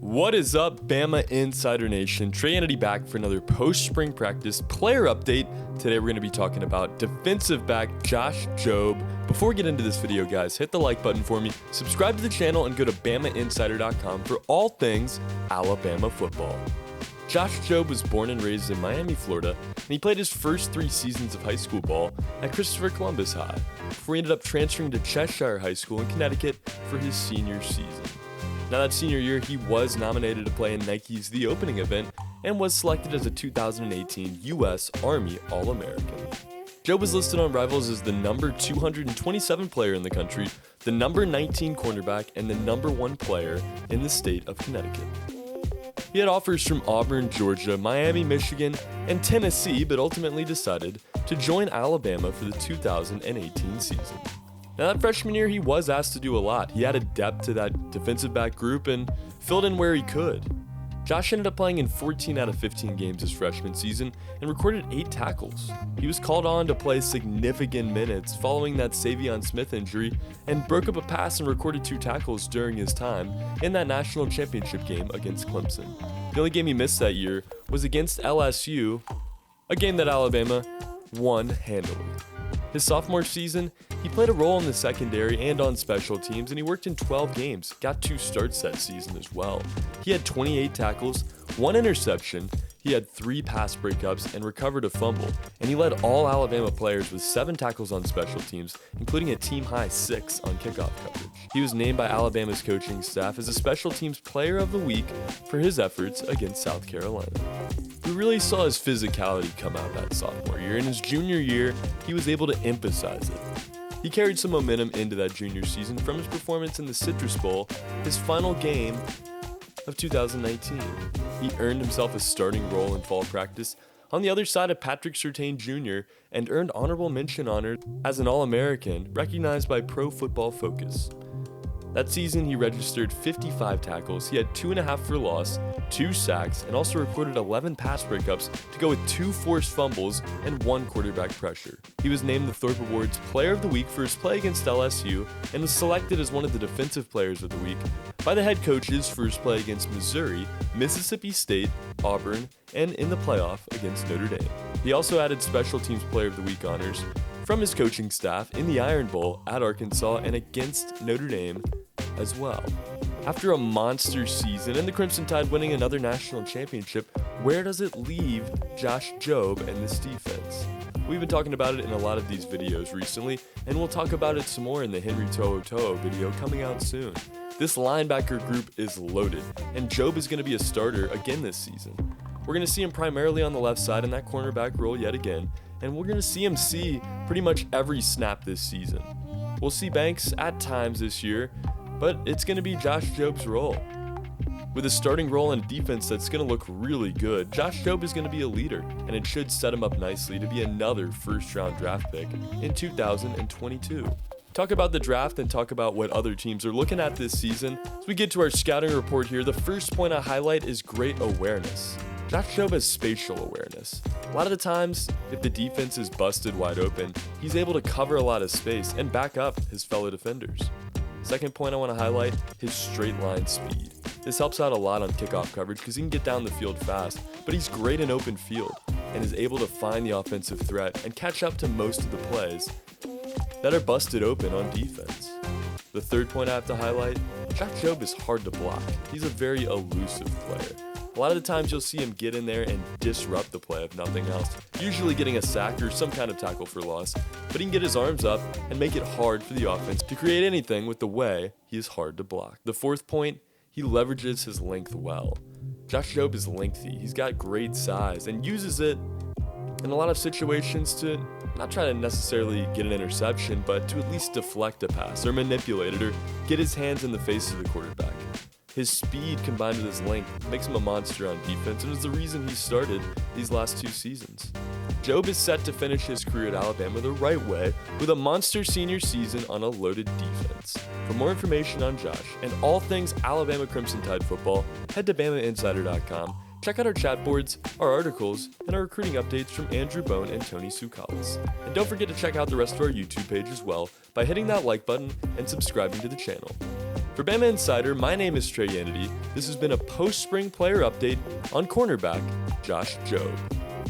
What is up, Bama Insider Nation? Trey Kennedy back for another post-spring practice player update. Today we're going to be talking about defensive back Josh Jobe. Before we get into this video, guys, hit the like button for me, subscribe to the channel, and go to BamaInsider.com for all things Alabama football. Josh Jobe was born and raised in Miami, Florida, and he played his first 3 seasons of high school ball at Christopher Columbus High, before he ended up transferring to Cheshire High School in Connecticut for his senior season. Now that senior year, he was nominated to play in Nike's The Opening event and was selected as a 2018 U.S. Army All-American. Jobe was listed on Rivals as the number 227 player in the country, the number 19 cornerback, and the number 1 player in the state of Connecticut. He had offers from Auburn, Georgia, Miami, Michigan, and Tennessee, but ultimately decided to join Alabama for the 2018 season. Now that freshman year, he was asked to do a lot. He added depth to that defensive back group and filled in where he could. Josh ended up playing in 14 out of 15 games his freshman season and recorded 8 tackles. He was called on to play significant minutes following that Savion Smith injury and broke up a pass and recorded 2 tackles during his time in that national championship game against Clemson. The only game he missed that year was against LSU, a game that Alabama won handily. His sophomore season, he played a role in the secondary and on special teams, and he worked in 12 games, got 2 starts that season as well. He had 28 tackles, 1 interception, he had 3 pass breakups, and recovered a fumble, and he led all Alabama players with 7 tackles on special teams, including a team-high 6 on kickoff coverage. He was named by Alabama's coaching staff as a Special Teams Player of the Week for his efforts against South Carolina. We really saw his physicality come out that sophomore year. In his junior year, he was able to emphasize it. He carried some momentum into that junior season from his performance in the Citrus Bowl, his final game of 2019. He earned himself a starting role in fall practice on the other side of Patrick Surtain Jr. and earned honorable mention honors as an All-American recognized by Pro Football Focus. That season, he registered 55 tackles, he had 2.5 for loss, 2 sacks, and also recorded 11 pass breakups to go with 2 forced fumbles and 1 quarterback pressure. He was named the Thorpe Awards Player of the Week for his play against LSU and was selected as one of the Defensive Players of the Week by the head coaches for his play against Missouri, Mississippi State, Auburn, and in the playoff against Notre Dame. He also added Special Teams Player of the Week honors from his coaching staff in the Iron Bowl at Arkansas and against Notre Dame as well. After a monster season and the Crimson Tide winning another national championship, where does it leave Josh Jobe and this defense? We've been talking about it in a lot of these videos recently, and we'll talk about it some more in the Henry To'o video coming out soon. This linebacker group is loaded, and Jobe is going to be a starter again this season. We're going to see him primarily on the left side in that cornerback role yet again, and we're going to see him see pretty much every snap this season. We'll see Banks at times this year, but it's going to be Josh Jobe's role. With a starting role in defense that's going to look really good, Josh Jobe is going to be a leader, and it should set him up nicely to be another first-round draft pick in 2022. Talk about the draft and talk about what other teams are looking at this season. As we get to our scouting report here, the first point I highlight is great awareness. Josh Jobe has spatial awareness. A lot of the times, if the defense is busted wide open, he's able to cover a lot of space and back up his fellow defenders. Second point I want to highlight, his straight line speed. This helps out a lot on kickoff coverage because he can get down the field fast, but he's great in open field and is able to find the offensive threat and catch up to most of the plays that are busted open on defense. The third point I have to highlight, Josh Jobe is hard to block. He's a very elusive player. A lot of the times you'll see him get in there and disrupt the play if nothing else, usually getting a sack or some kind of tackle for loss, but he can get his arms up and make it hard for the offense to create anything with the way he is hard to block. The fourth point, he leverages his length well. Josh Jobe is lengthy, he's got great size and uses it in a lot of situations to not try to necessarily get an interception, but to at least deflect a pass or manipulate it or get his hands in the face of the quarterback. His speed combined with his length makes him a monster on defense and is the reason he started these last 2 seasons. Jobe is set to finish his career at Alabama the right way with a monster senior season on a loaded defense. For more information on Josh and all things Alabama Crimson Tide football, head to BamaInsider.com. Check out our chat boards, our articles, and our recruiting updates from Andrew Bone and Tony Sukalis. And don't forget to check out the rest of our YouTube page as well by hitting that like button and subscribing to the channel. For Bama Insider, my name is Trey Yanity. This has been a post-spring player update on cornerback Josh Jobe.